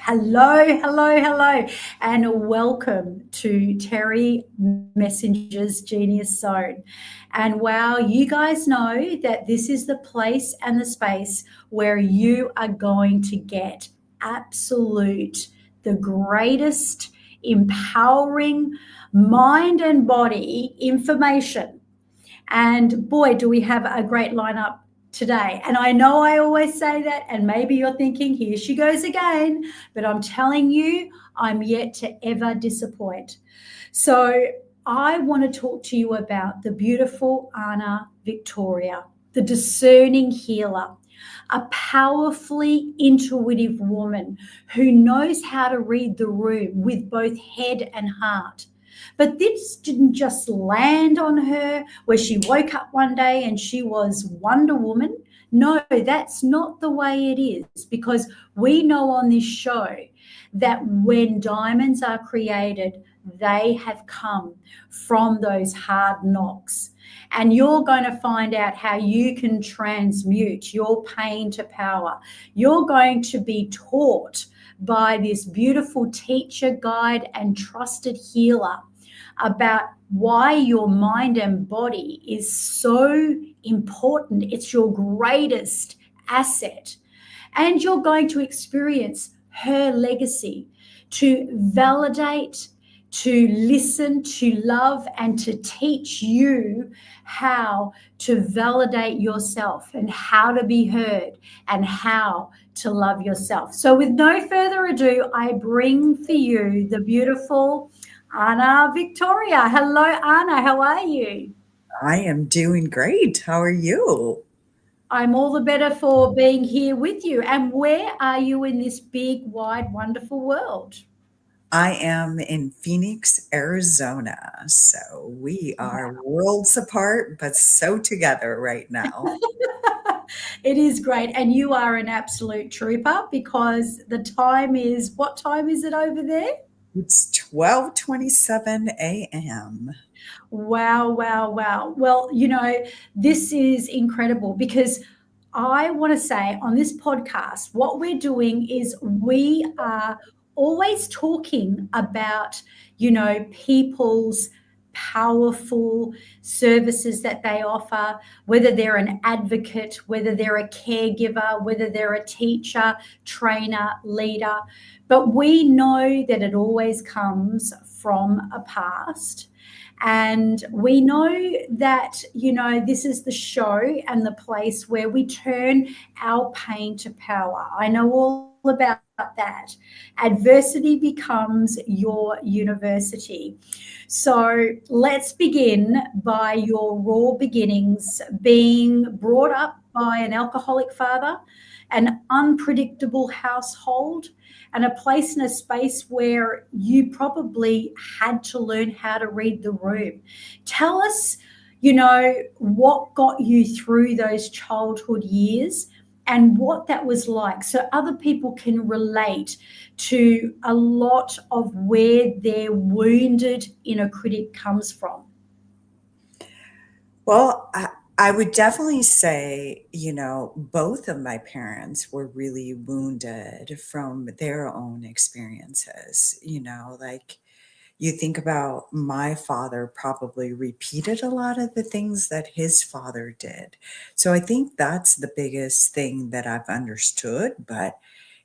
Hello, hello, hello, and welcome to Terry Messenger's Genius Zone. And wow, you guys know that this is the place and the space where you are going to get the greatest, empowering mind and body information. And boy, do we have a great lineup today. And I know I always say that, and maybe you're thinking, here she goes again, but I'm telling you, I'm yet to ever disappoint. So I want to talk to you about the beautiful Ana Victoria, the discerning healer, a powerfully intuitive woman who knows how to read the room with both head and heart. But this didn't just land on her where she woke up one day and she was Wonder Woman. No, that's not the way it is, because we know on this show that when diamonds are created, they have come from those hard knocks. And you're going to find out how you can transmute your pain to power. You're going to be taught by this beautiful teacher, guide, and trusted healer about why your mind and body is so important. It's your greatest asset. And you're going to experience her legacy to validate, to listen, to love, and to teach you how to validate yourself and how to be heard and how to love yourself. So, with no further ado, I bring for you the beautiful Ana Victoria. Hello, Ana. How are you? I am doing great. How are you? I'm all the better for being here with you. And where are you in this big, wide, wonderful world? I am in Phoenix, Arizona. So we are worlds apart, but so together right now. It is great. And you are an absolute trooper because the time is, what time is it over there? It's 12:27 a.m. Wow, wow, wow. Well, this is incredible because I want to say on this podcast, what we're doing is we are always talking about, people's powerful services that they offer, whether they're an advocate, whether they're a caregiver, whether they're a teacher, trainer, leader. But we know that it always comes from a past. And we know that, this is the show and the place where we turn our pain to power. I know all about that. Adversity becomes your university. So let's begin by your raw beginnings, being brought up by an alcoholic father, an unpredictable household, and a place and a space where you probably had to learn how to read the room. Tell us, what got you through those childhood years and what that was like so other people can relate to a lot of where their wounded inner critic comes from. Well, I would definitely say, both of my parents were really wounded from their own experiences. Like you think about my father probably repeated a lot of the things that his father did. So I think that's the biggest thing that I've understood. But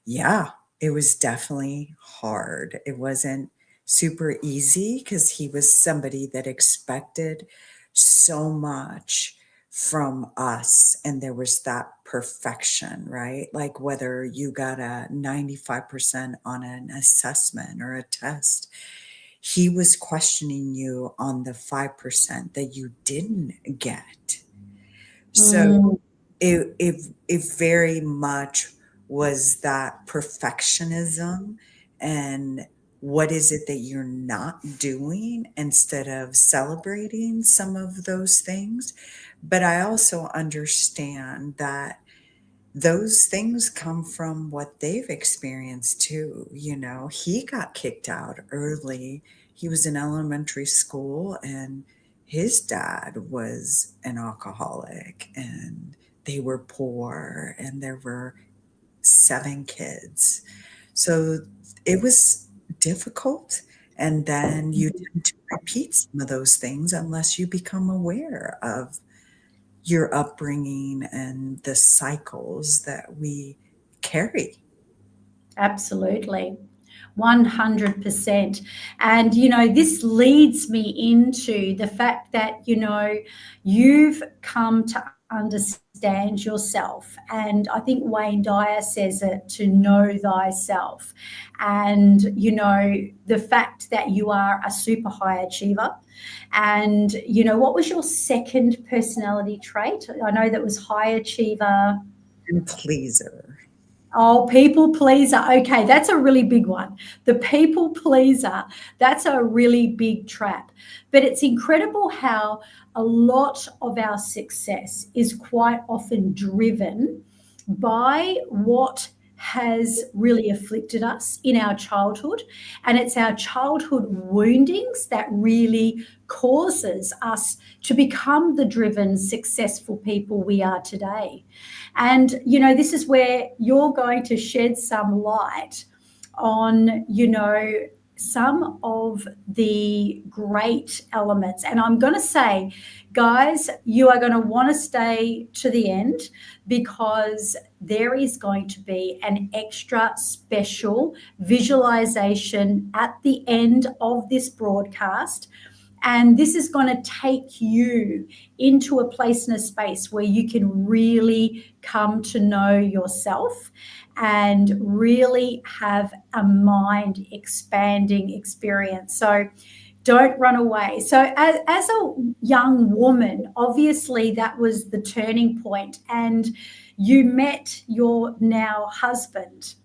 yeah, it was definitely hard. It wasn't super easy because he was somebody that expected so much from us. And there was that perfection, right? Like whether you got a 95% on an assessment or a test, he was questioning you on the 5% that you didn't get. So Mm, it very much was that perfectionism and what is it that you're not doing instead of celebrating some of those things. But I also understand that those things come from what they've experienced too. He got kicked out early. He was in elementary school and his dad was an alcoholic and they were poor and there were seven kids. So it was difficult. And then you tend to repeat some of those things unless you become aware of your upbringing and the cycles that we carry. Absolutely. 100%. And, this leads me into the fact that, you've come to understand yourself. And I think Wayne Dyer says it, to know thyself. And, the fact that you are a super high achiever. And, what was your second personality trait? I know that was high achiever. And pleaser. Oh, people pleaser. Okay, that's a really big one. The people pleaser, that's a really big trap. But it's incredible how a lot of our success is quite often driven by what has really afflicted us in our childhood. And it's our childhood woundings that really causes us to become the driven, successful people we are today. And, this is where you're going to shed some light on, some of the great elements. And I'm going to say, guys, you are going to want to stay to the end, because there is going to be an extra special visualization at the end of this broadcast. And this is going to take you into a place and a space where you can really come to know yourself and really have a mind expanding experience. So don't run away. So as a young woman, obviously that was the turning point, and you met your now husband.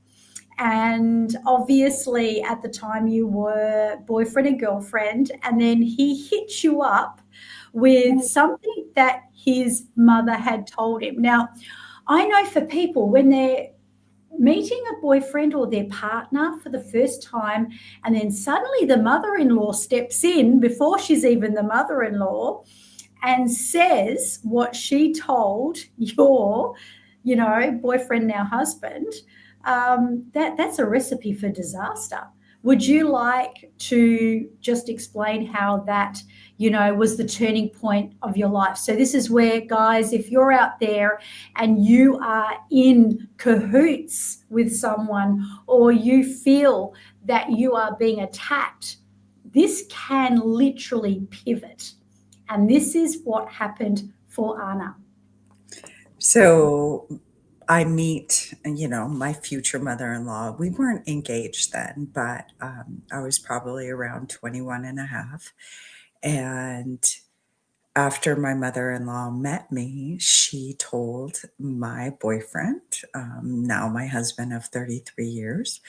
And obviously at the time you were boyfriend and girlfriend, and then he hit you up with something that his mother had told him. Now, I know for people, when they're meeting a boyfriend or their partner for the first time, and then suddenly the mother-in-law steps in before she's even the mother-in-law and says what she told your, boyfriend, now husband, that's a recipe for disaster. Would you like to just explain how that, was the turning point of your life? So this is where, guys, if you're out there and you are in cahoots with someone, or you feel that you are being attacked, this can literally pivot. And this is what happened for Ana. So I meet, my future mother-in-law. We weren't engaged then, but I was probably around 21 and a half. And after my mother-in-law met me, she told my boyfriend, now my husband of 33 years,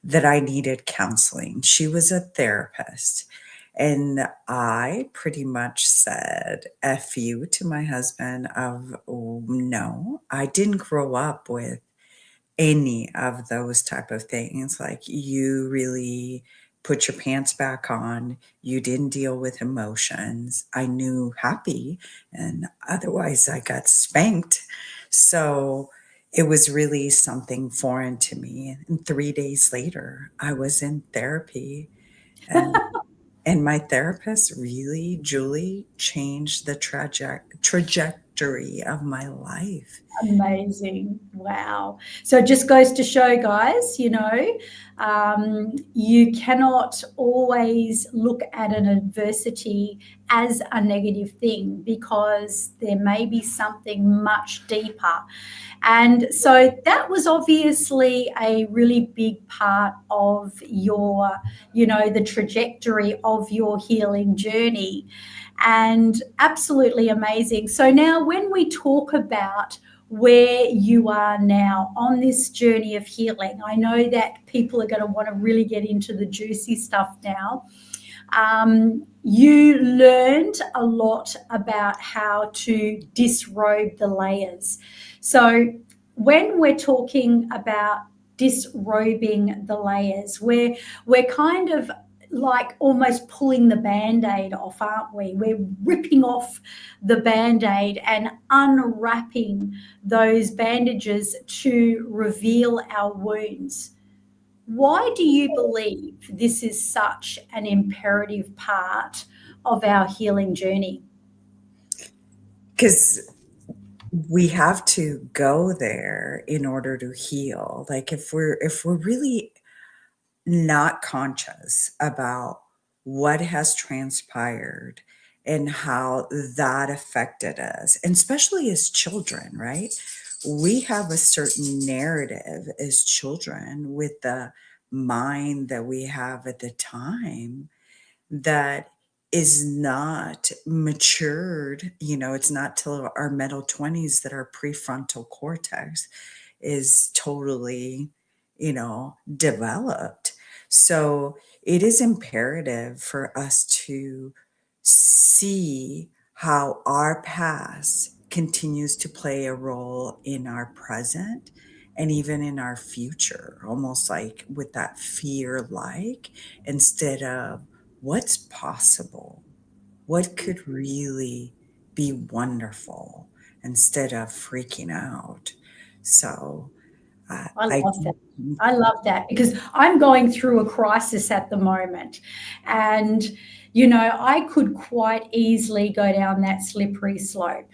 that I needed counseling. She was a therapist. And I pretty much said F you to my husband of, oh, no, I didn't grow up with any of those type of things. Like, you really put your pants back on. You didn't deal with emotions. I knew happy, and otherwise I got spanked. So it was really something foreign to me. And 3 days later, I was in therapy, and and my therapist really, Julie, changed the trajectory of my life. Amazing. Wow. So it just goes to show, guys, you cannot always look at an adversity as a negative thing, because there may be something much deeper. And so that was obviously a really big part of your, the trajectory of your healing journey, and absolutely amazing. So now when we talk about where you are now on this journey of healing, I know that people are going to want to really get into the juicy stuff now. You learned a lot about how to disrobe the layers. So when we're talking about disrobing the layers, we're kind of like almost pulling the Band-Aid off, aren't we? We're ripping off the Band-Aid and unwrapping those bandages to reveal our wounds. Why do you believe this is such an imperative part of our healing journey? Because we have to go there in order to heal. Like if we're really not conscious about what has transpired and how that affected us, and especially as children, right? We have a certain narrative as children with the mind that we have at the time that is not matured. It's not till our middle 20s that our prefrontal cortex is totally, developed. So it is imperative for us to see how our past continues to play a role in our present and even in our future, almost like with that fear, like, instead of what's possible, what could really be wonderful, instead of freaking out. So I I love that. I love that because I'm going through a crisis at the moment. And, I could quite easily go down that slippery slope.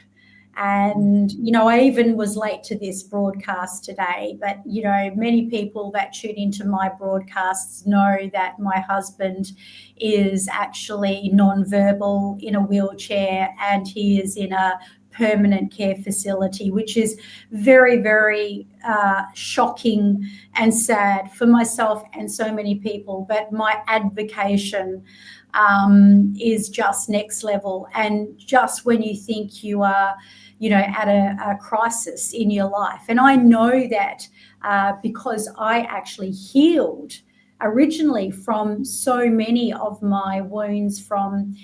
And, I even was late to this broadcast today, but, many people that tune into my broadcasts know that my husband is actually non-verbal in a wheelchair and he is in a permanent care facility, which is very, very shocking and sad for myself and so many people. But my advocation is just next level. And just when you think you are, at a crisis in your life. And I know that because I actually healed originally from so many of my wounds from,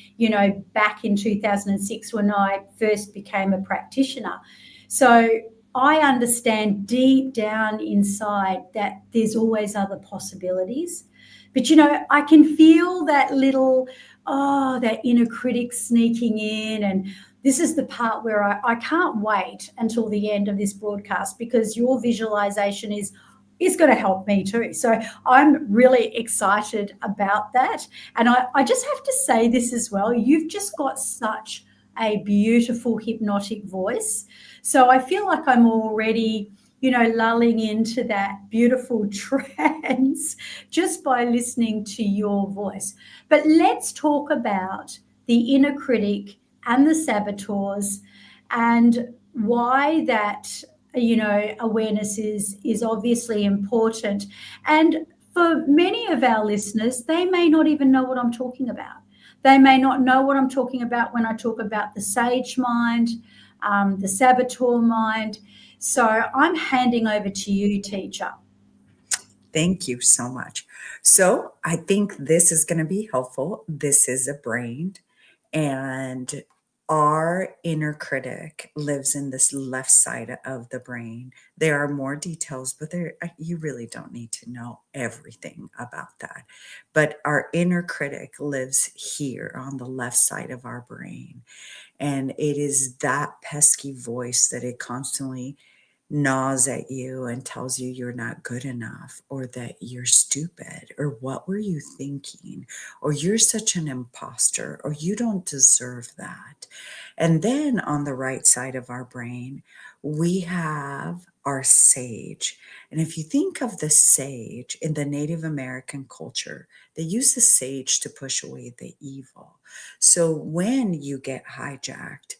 back in 2006 when I first became a practitioner. So I understand deep down inside that there's always other possibilities. But, I can feel that little, that inner critic sneaking in. And this is the part where I can't wait until the end of this broadcast because your visualization is going to help me too. So I'm really excited about that. And I just have to say this as well. You've just got such a beautiful hypnotic voice. So I feel like I'm already, lulling into that beautiful trance just by listening to your voice. But let's talk about the inner critic and the saboteurs and why that awareness is obviously important. And for many of our listeners, they may not even know what I'm talking about. They may not know what I'm talking about when I talk about the sage mind, the saboteur mind. So I'm handing over to you, teacher. Thank you so much. So I think this is going to be helpful. This is a brain, and our inner critic lives in this left side of the brain. There are more details, but you really don't need to know everything about that. But our inner critic lives here on the left side of our brain. And it is that pesky voice that it constantly gnaws at you and tells you you're not good enough, or that you're stupid, or what were you thinking, or you're such an imposter, or you don't deserve that. And then on the right side of our brain, we have our sage. And if you think of the sage in the Native American culture, they use the sage to push away the evil. So when you get hijacked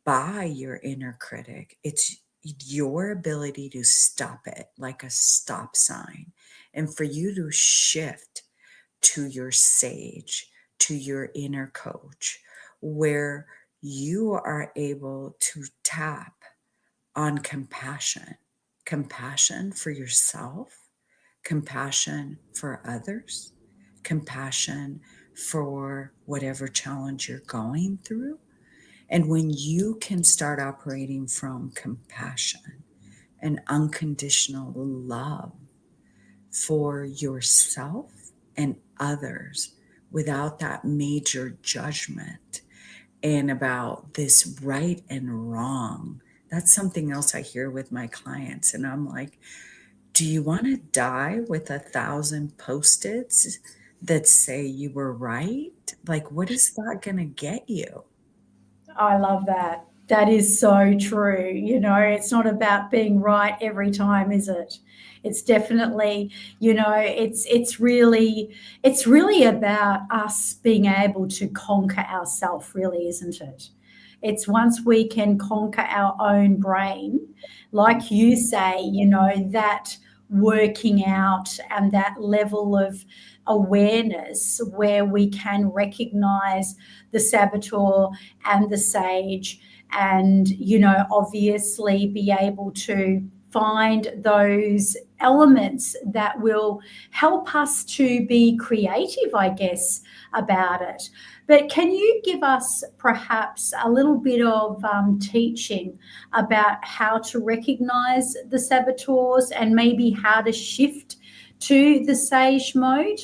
by your inner critic, it's your ability to stop it like a stop sign, and for you to shift to your sage, to your inner coach, where you are able to tap on compassion for yourself, compassion for others, compassion for whatever challenge you're going through. And when you can start operating from compassion and unconditional love for yourself and others without that major judgment and about this right and wrong, that's something else I hear with my clients. And I'm like, do you want to die with 1,000 post-its that say you were right? Like, what is that going to get you? I love that. That is so true. It's not about being right every time, is it? It's definitely, it's really about us being able to conquer ourself, really, isn't it? It's once we can conquer our own brain, like you say, that working out and that level of awareness where we can recognize the saboteur and the sage, and obviously be able to find those elements that will help us to be creative, I guess, about it. But can you give us perhaps a little bit of teaching about how to recognize the saboteurs and maybe how to shift to the sage mode?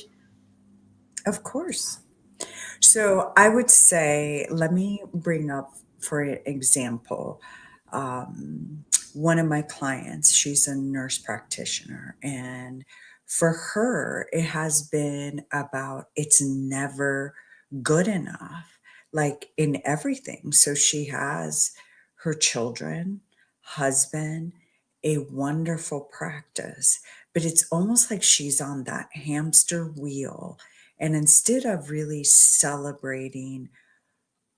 Of course. So I would say, let me bring up, for example, one of my clients, she's a nurse practitioner. And for her, it has been about it's never good enough, like in everything. So she has her children, husband, a wonderful practice, but it's almost like she's on that hamster wheel. And instead of really celebrating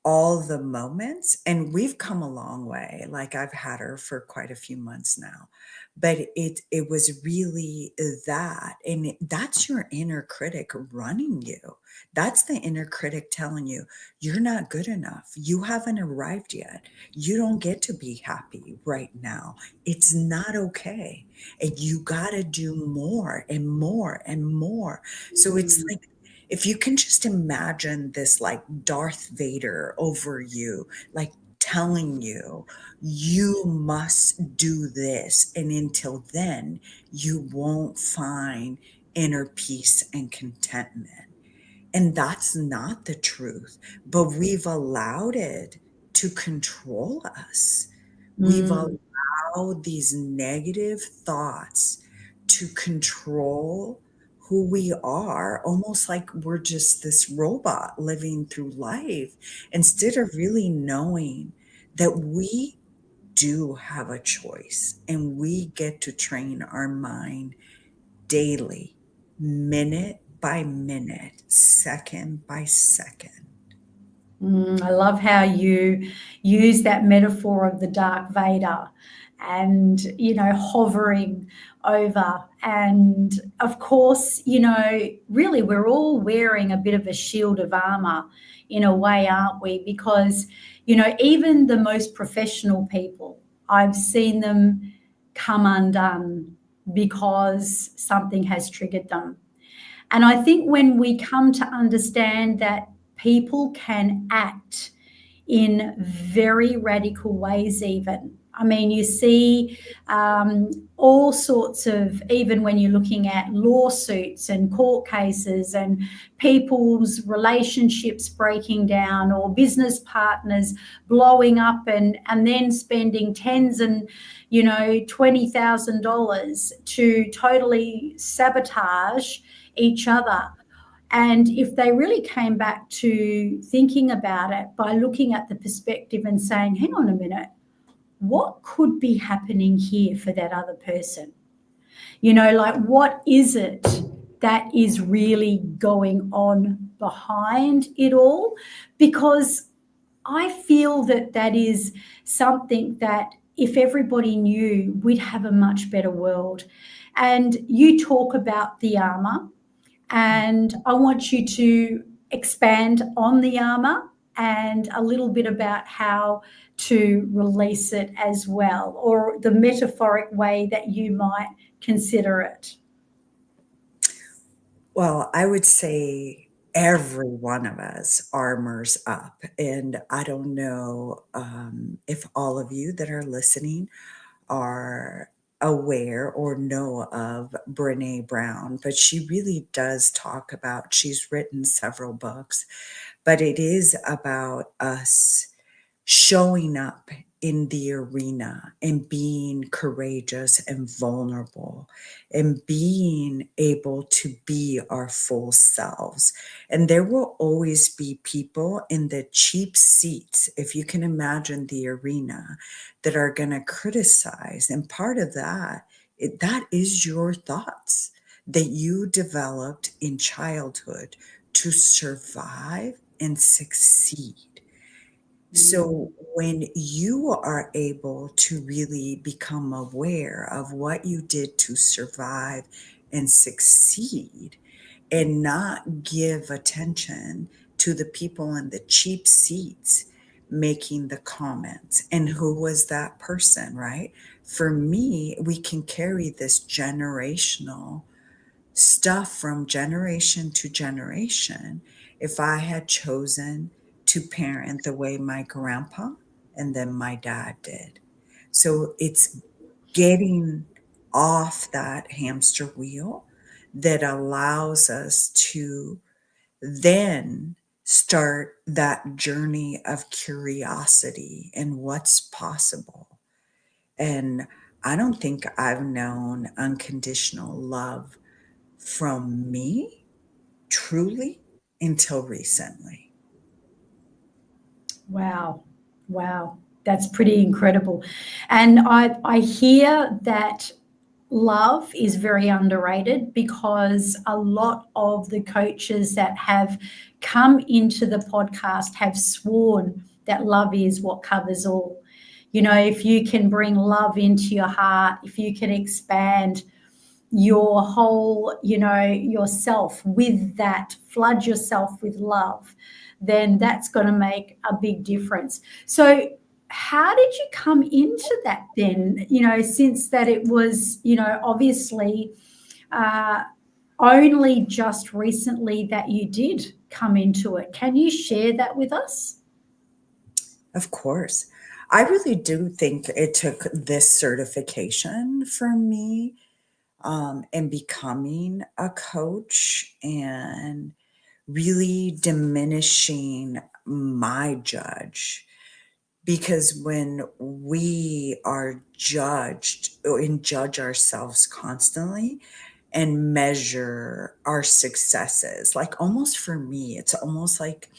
all the moments, and we've come a long way, like I've had her for quite a few months now, but it was really that, and that's your inner critic running you. That's the inner critic telling you you're not good enough, you haven't arrived yet, you don't get to be happy right now, it's not okay, and you got to do more and more and more. So it's like, if you can just imagine this like Darth Vader over you, like telling you, you must do this. And until then, you won't find inner peace and contentment. And that's not the truth, but we've allowed it to control us. We've Mm. allowed these negative thoughts to control who we are, almost like we're just this robot living through life, instead of really knowing that we do have a choice and we get to train our mind daily, minute by minute, second by second. I love how you use that metaphor of the Dark Vader and, hovering over. And of course, really we're all wearing a bit of a shield of armor in a way, aren't we? Because, even the most professional people, I've seen them come undone because something has triggered them. And I think when we come to understand that people can act in very radical ways, even. I mean, you see all sorts of, even when you're looking at lawsuits and court cases and people's relationships breaking down, or business partners blowing up and then spending tens and $20,000 to totally sabotage each other. And if they really came back to thinking about it by looking at the perspective and saying, hang on a minute, what could be happening here for that other person? Like, what is it that is really going on behind it all? Because I feel that that is something that if everybody knew, we'd have a much better world. And you talk about the armor, and I want you to expand on the armor and a little bit about how to release it as well, or the metaphoric way that you might consider it. Well, I would say every one of us armors up. And I don't know if all of you that are listening are aware or know of Brene Brown, but she really does talk about, she's written several books, but it is about us showing up in the arena and being courageous and vulnerable and being able to be our full selves. And there will always be people in the cheap seats, if you can imagine the arena, that are going to criticize. And part of that, that is your thoughts that you developed in childhood to survive and succeed. So when you are able to really become aware of what you did to survive and succeed and not give attention to the people in the cheap seats making the comments and who was that person, right? For me, we can carry this generational stuff from generation to generation. If I had chosen to parent the way my grandpa and then my dad did. So it's getting off that hamster wheel that allows us to then start that journey of curiosity and what's possible. And I don't think I've known unconditional love from me truly until recently. Wow. Wow. That's pretty incredible. And I hear that love is very underrated because a lot of the coaches that have come into the podcast have sworn that love is what covers all. You know, if you can bring love into your heart, if you can expand your whole, you know, yourself with that, flood yourself with love, then that's going to make a big difference. So how did you come into that then, you know, since that it was, you know, obviously only just recently that you did come into it? Can you share that with us? Of course. I really do think it took this certification for me and becoming a coach and really diminishing my judge. Because when we are judged and judge ourselves constantly and measure our successes, like almost for me, it's almost like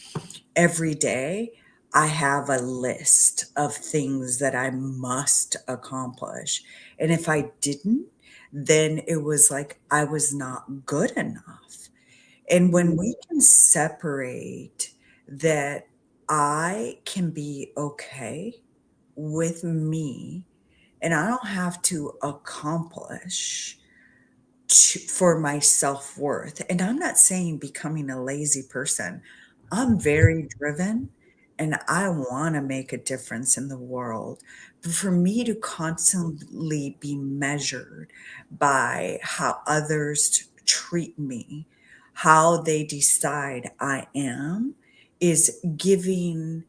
every day I have a list of things that I must accomplish. And if I didn't, then it was like I was not good enough. And when we can separate that I can be okay with me and I don't have to accomplish for my self-worth. And I'm not saying becoming a lazy person. I'm very driven and I want to make a difference in the world. But for me to constantly be measured by how others treat me, how they decide I am, is giving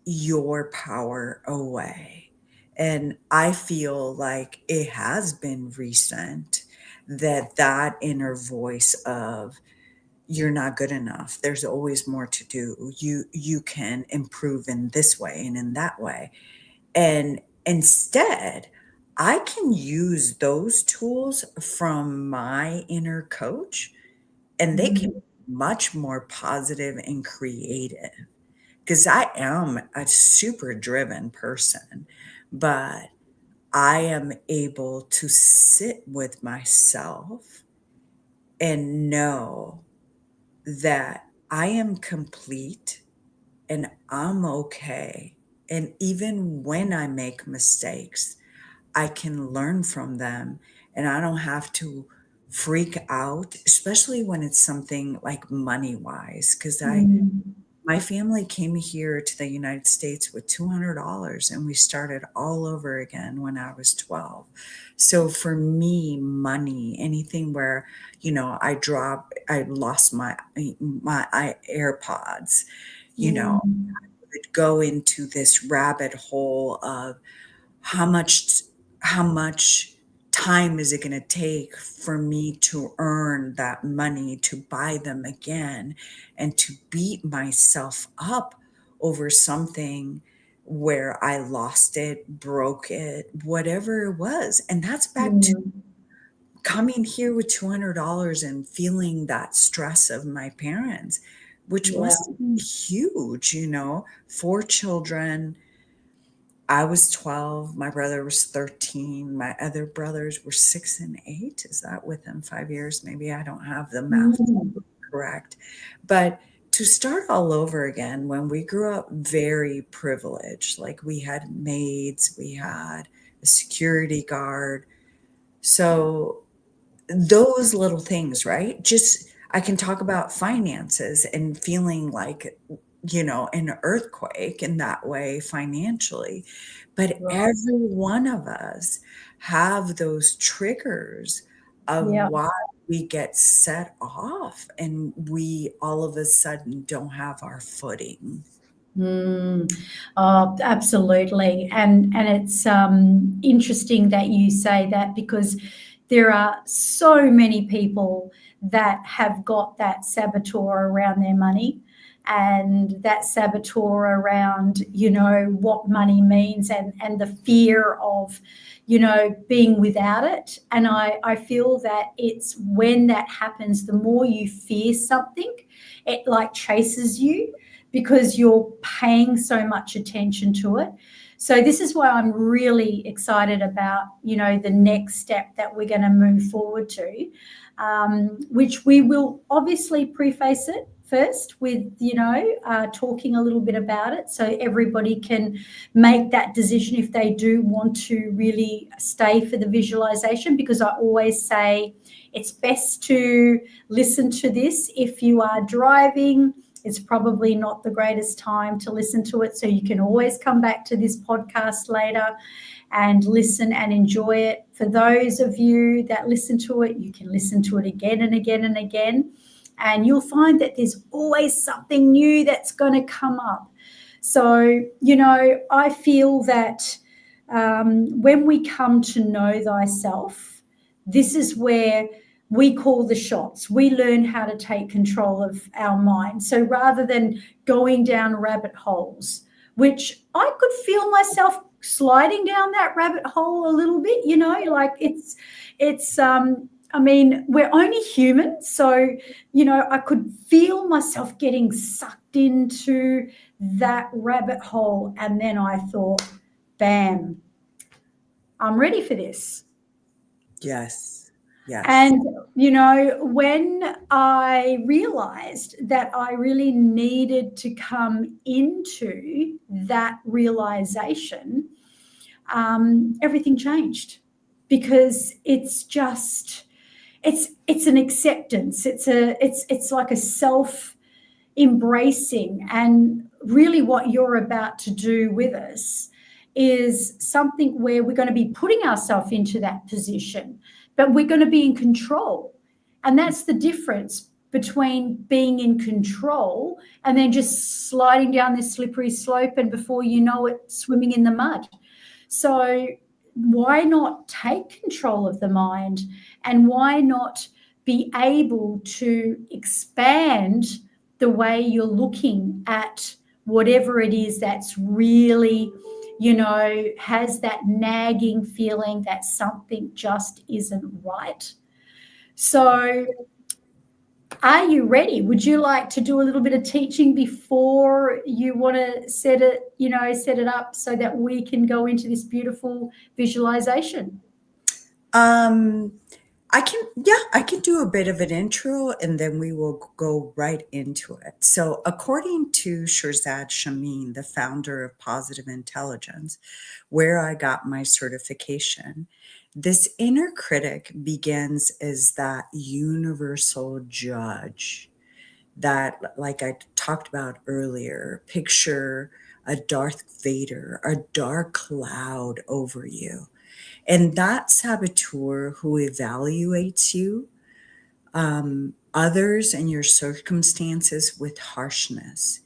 your power away. And I feel like it has been recent that that inner voice of you're not good enough. There's always more to do. You can improve in this way and in that way. And instead, I can use those tools from my inner coach and they can Mm. be much more positive and creative because I am a super driven person, but I am able to sit with myself and know that I am complete and I'm okay. And even when I make mistakes, I can learn from them and I don't have to freak out, especially when it's something like money wise. Because Mm. my family came here to the United States with $200 and we started all over again when I was 12. So for me, money, anything where, I lost my AirPods, you know, Mm. would go into this rabbit hole of how much how much time is it going to take for me to earn that money to buy them again and to beat myself up over something where I lost it, broke it, whatever it was. And that's back to Mm, coming here with $200 and feeling that stress of my parents, which yeah. must have been huge, 4 children. I was 12, my brother was 13, my other brothers were 6 and 8. Is that within 5 years? Maybe I don't have the math Mm, correct. But to start all over again, when we grew up very privileged, like we had maids, we had a security guard. So those little things, right? Just I can talk about finances and feeling like, an earthquake in that way financially. But right. every one of us have those triggers of Yeah. why we get set off and we all of a sudden don't have our footing. Mm. Oh, absolutely. And it's interesting that you say that, because there are so many people that have got that saboteur around their money, and that saboteur around, what money means, and the fear of, being without it. And I feel that it's when that happens, the more you fear something, it like chases you, because you're paying so much attention to it. So this is why I'm really excited about, the next step that we're going to move forward to, which we will obviously preface it first with, talking a little bit about it, so everybody can make that decision if they do want to really stay for the visualization. Because I always say it's best to listen to this if you are driving. It's probably not the greatest time to listen to it. So you can always come back to this podcast later and listen and enjoy it. For those of you that listen to it, you can listen to it again and again and again. And you'll find that there's always something new that's going to come up. So, I feel that when we come to know thyself, this is where we call the shots. We learn how to take control of our mind. So rather than going down rabbit holes, which I could feel myself sliding down that rabbit hole a little bit, like it's I mean, we're only human. So, I could feel myself getting sucked into that rabbit hole. And then I thought, bam, I'm ready for this. Yes. Yes. And, when I realized that I really needed to come into that realization, everything changed, because it's an acceptance. It's like a self embracing. And really what you're about to do with us is something where we're going to be putting ourselves into that position, but we're going to be in control. And that's the difference between being in control and then just sliding down this slippery slope, and before you know it, swimming in the mud. So why not take control of the mind, and why not be able to expand the way you're looking at whatever it is that's really, has that nagging feeling that something just isn't right. So are you ready? Would you like to do a little bit of teaching before you want to set it up so that we can go into this beautiful visualization? Um, I can do a bit of an intro and then we will go right into it. So, according to Shirzad Chamine, the founder of Positive Intelligence, where I got my certification, this inner critic begins as that universal judge that, like I talked about earlier, picture a Darth Vader, a dark cloud over you. And that saboteur who evaluates you, others, and your circumstances with harshness.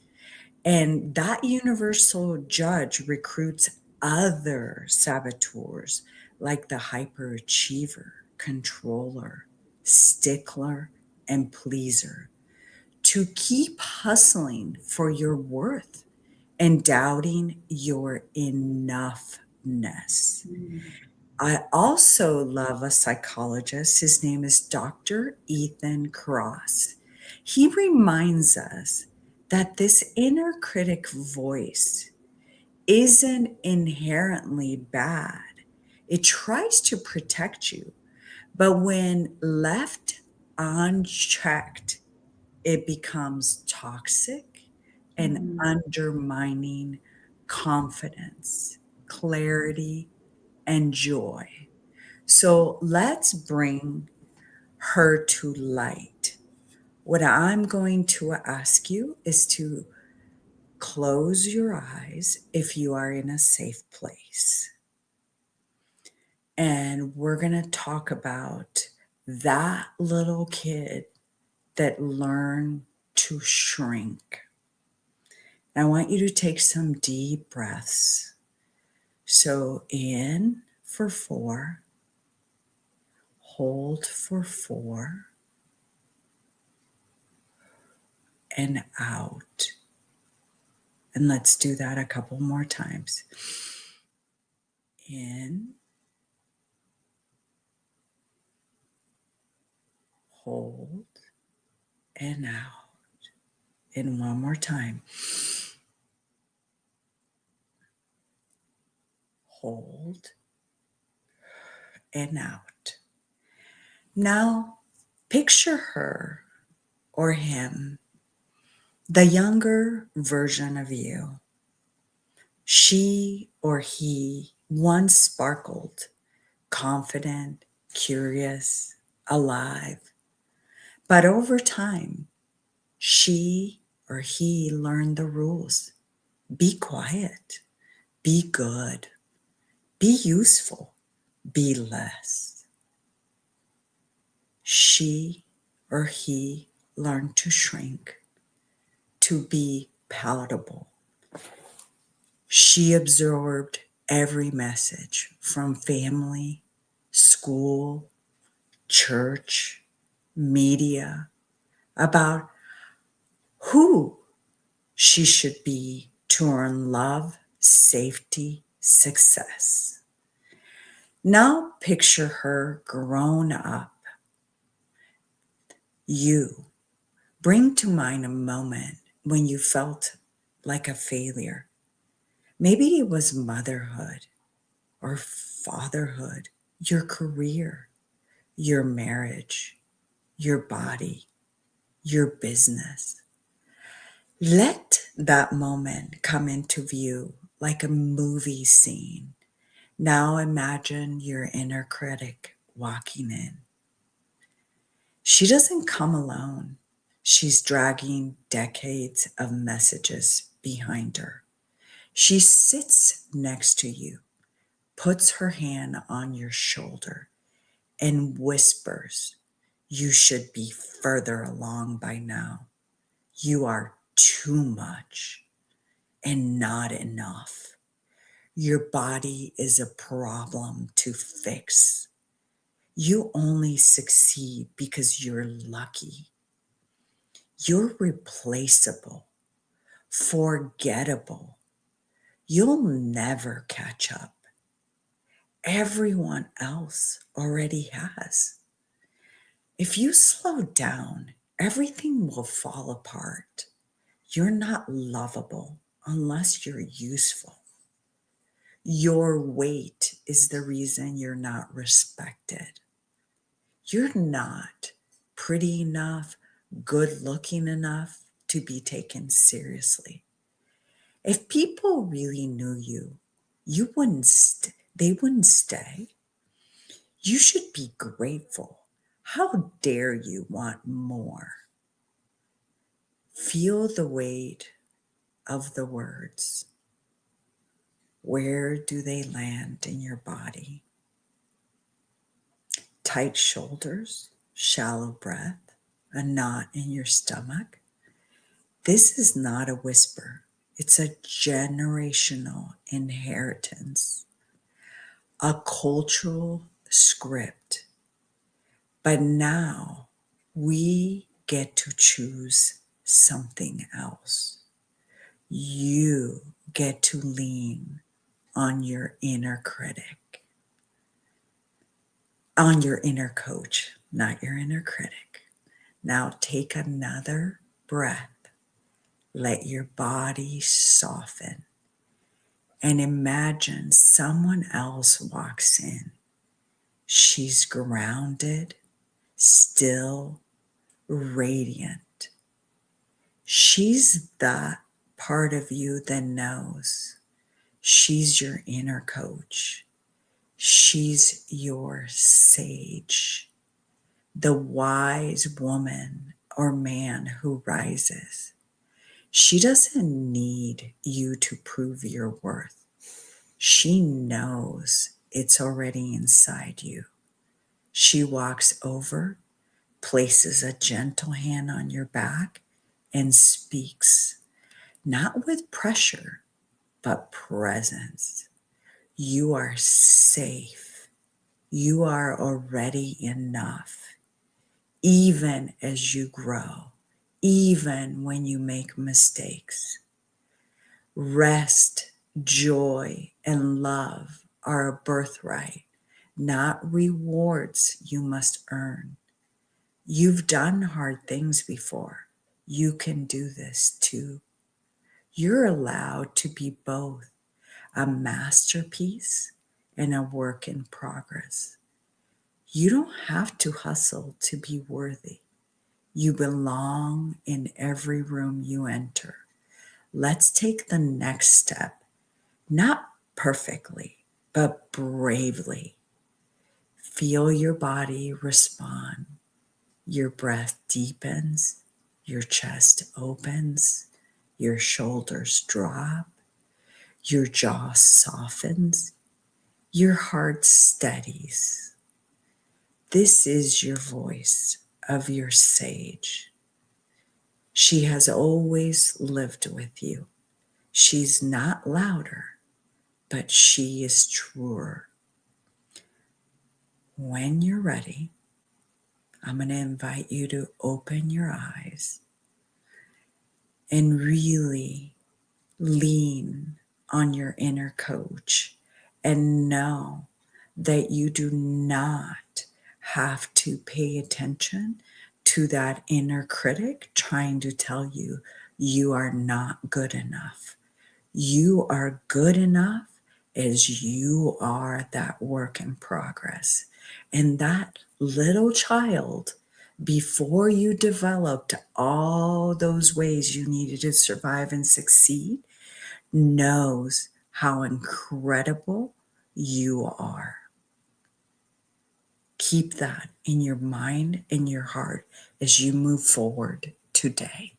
And that universal judge recruits other saboteurs like the hyperachiever, controller, stickler, and pleaser to keep hustling for your worth and doubting your enoughness. Mm. I also love a psychologist. His name is Dr. Ethan Cross. He reminds us that this inner critic voice isn't inherently bad. It tries to protect you, but when left unchecked, it becomes toxic and Mm. undermining confidence, clarity, and joy. So let's bring her to light. What I'm going to ask you is to close your eyes if you are in a safe place. And we're going to talk about that little kid that learned to shrink. And I want you to take some deep breaths. So in for 4, hold for 4, and out. And let's do that a couple more times. In, hold, and out. And one more time. Hold, and out. Now, picture her or him, the younger version of you. She or he once sparkled, confident, curious, alive. But over time, she or he learned the rules. Be quiet, be good, be useful, be less. She or he learned to shrink, to be palatable. She absorbed every message from family, school, church, media about who she should be to earn love, safety, success. Now picture her grown up. You bring to mind a moment when you felt like a failure. Maybe it was motherhood or fatherhood, your career, your marriage, your body, your business. Let that moment come into view like a movie scene. Now imagine your inner critic walking in. She doesn't come alone. She's dragging decades of messages behind her. She sits next to you, puts her hand on your shoulder, and whispers, "You should be further along by now. You are too much and not enough. Your body is a problem to fix. You only succeed because you're lucky. You're replaceable, forgettable. You'll never catch up. Everyone else already has. If you slow down, everything will fall apart. You're not lovable unless you're useful. Your weight is the reason you're not respected. You're not pretty enough, good looking enough to be taken seriously. If people really knew you, they wouldn't stay. You should be grateful. How dare you want more? Feel the weight of the words. Where do they land in your body? Tight shoulders, shallow breath, a knot in your stomach. This is not a whisper. It's a generational inheritance, a cultural script. But now we get to choose something else. You get to lean on your inner critic, on your inner coach, not your inner critic. Now take another breath. Let your body soften and imagine someone else walks in. She's grounded, still, radiant. She's the part of you that knows. She's your inner coach. She's your sage, the wise woman or man who rises. She doesn't need you to prove your worth. She knows it's already inside you. She walks over, places a gentle hand on your back, and speaks, not with pressure, but presence. You are safe. You are already enough. Even as you grow, even when you make mistakes. Rest, joy, and love are a birthright, not rewards you must earn. You've done hard things before. You can do this too. You're allowed to be both a masterpiece and a work in progress. You don't have to hustle to be worthy. You belong in every room you enter. Let's take the next step, not perfectly, but bravely. Feel your body respond. Your breath deepens, your chest opens, your shoulders drop, your jaw softens, your heart steadies. This is your voice of your sage. She has always lived with you. She's not louder, but she is truer. When you're ready, I'm going to invite you to open your eyes and really lean on your inner coach and know that you do not have to pay attention to that inner critic trying to tell you you are not good enough. You are good enough as you are that work in progress. And that little child, before you developed all those ways you needed to survive and succeed, knows how incredible you are. Keep that in your mind and your heart as you move forward today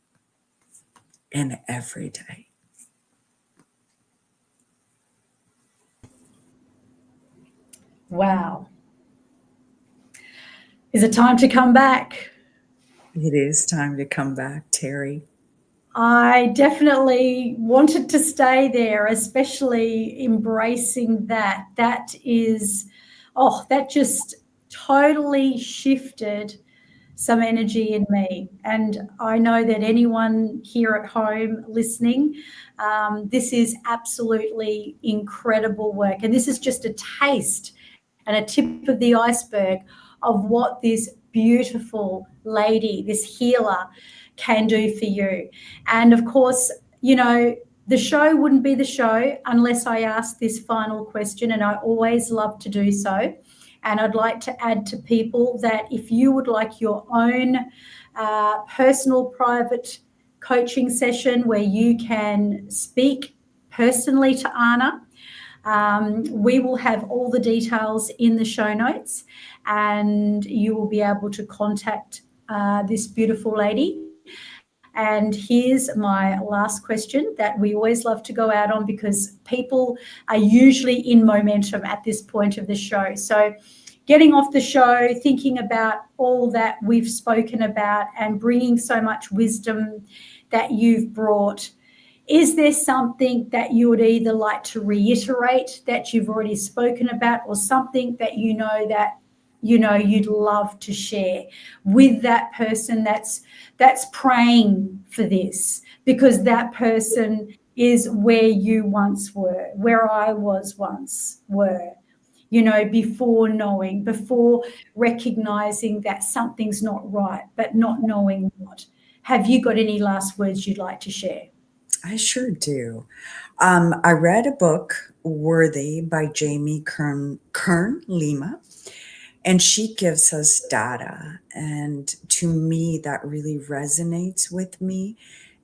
and every day. Wow. Is it time to come back? It is time to come back, Terry. I definitely wanted to stay there, especially embracing that. That is, that just totally shifted some energy in me. And I know that anyone here at home listening, this is absolutely incredible work. And this is just a taste and a tip of the iceberg of what this beautiful lady, this healer, can do for you. And of course, the show wouldn't be the show unless I asked this final question, and I always love to do so. And I'd like to add to people that if you would like your own personal private coaching session where you can speak personally to Ana, we will have all the details in the show notes, and you will be able to contact this beautiful lady. And here's my last question that we always love to go out on, because people are usually in momentum at this point of the show. So getting off the show, thinking about all that we've spoken about and bringing so much wisdom that you've brought, is there something that you would either like to reiterate that you've already spoken about, or something that you'd love to share with that person that's praying for this, because that person is where you once were, where I was once were, before knowing, before recognizing that something's not right, but not knowing what. Have you got any last words you'd like to share? I sure do. I read a book, Worthy, by Jamie Kern Lima, and she gives us data. And to me, that really resonates with me.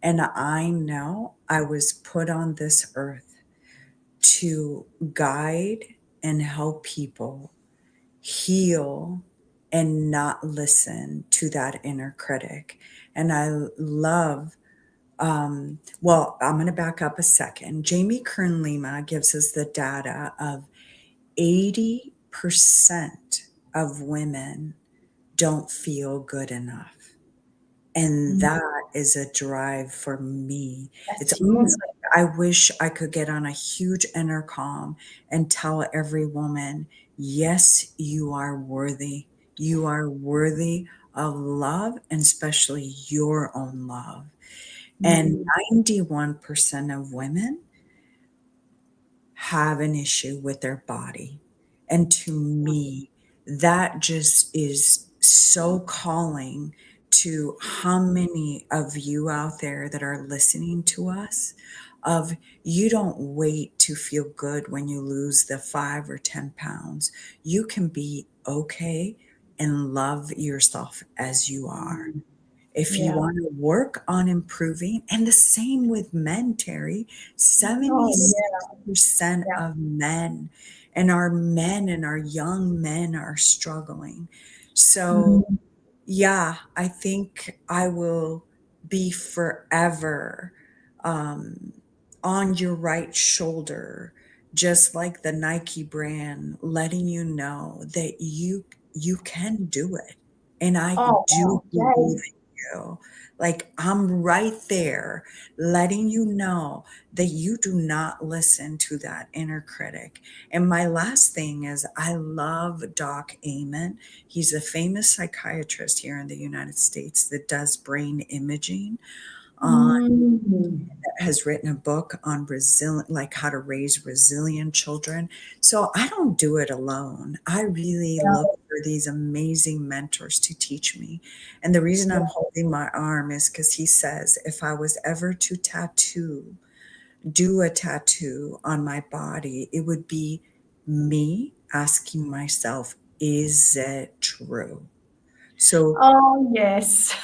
And I know I was put on this earth to guide and help people heal and not listen to that inner critic. And I love, well, I'm going to back up a second. Jamie Kern Lima gives us the data of 80% of women don't feel good enough. And that is a drive for me. It's That's almost you. like I wish I could get on a huge intercom and tell every woman, yes, you are worthy. You are worthy of love, and especially your own love. And Mm, 91% of women have an issue with their body. And to me, that just is so calling to how many of you out there that are listening to us of you don't wait to feel good when you lose the 5 or 10 pounds. You can be okay and love yourself as you are. If you yeah. want to work on improving, and the same with men, Terry, Oh, yeah. 76% Yeah. of men and our young men are struggling. So, Mm, yeah, I think I will be forever um, on your right shoulder, just like the Nike brand, letting you know that you can do it. And I oh, do wow. believe Yay. in you. Like I'm right there, letting you know that you do not listen to that inner critic. And my last thing is I love Doc Amen. He's a famous psychiatrist here in the United States that does brain imaging. Mm, Has written a book on resilient, like how to raise resilient children. So I don't do it alone. I really yeah, look for these amazing mentors to teach me. And the reason yeah. I'm holding my arm is because he says if I was ever to do a tattoo on my body, it would be me asking myself, is it true? So Oh, yes.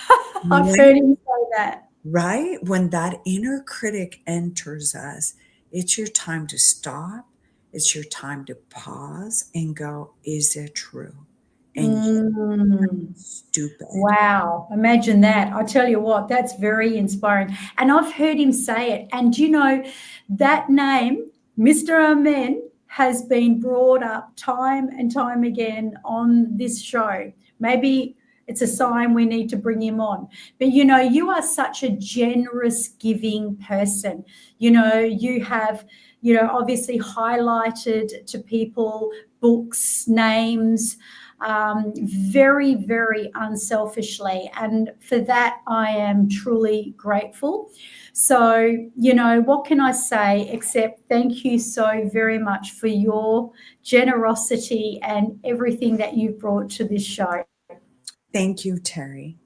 I've when heard him say that. right? When that inner critic enters us, it's your time to stop. It's your time to pause and go, is it true? And you Mm. stupid. Wow, imagine that. I tell you what, that's very inspiring. And I've heard him say it. And that name, Mr. Amen, has been brought up time and time again on this show. Maybe it's a sign we need to bring him on. But you are such a generous, giving person. You have, obviously highlighted to people books, names, very, very unselfishly. And for that, I am truly grateful. So, what can I say except thank you so very much for your generosity and everything that you've brought to this show. Thank you, Terry.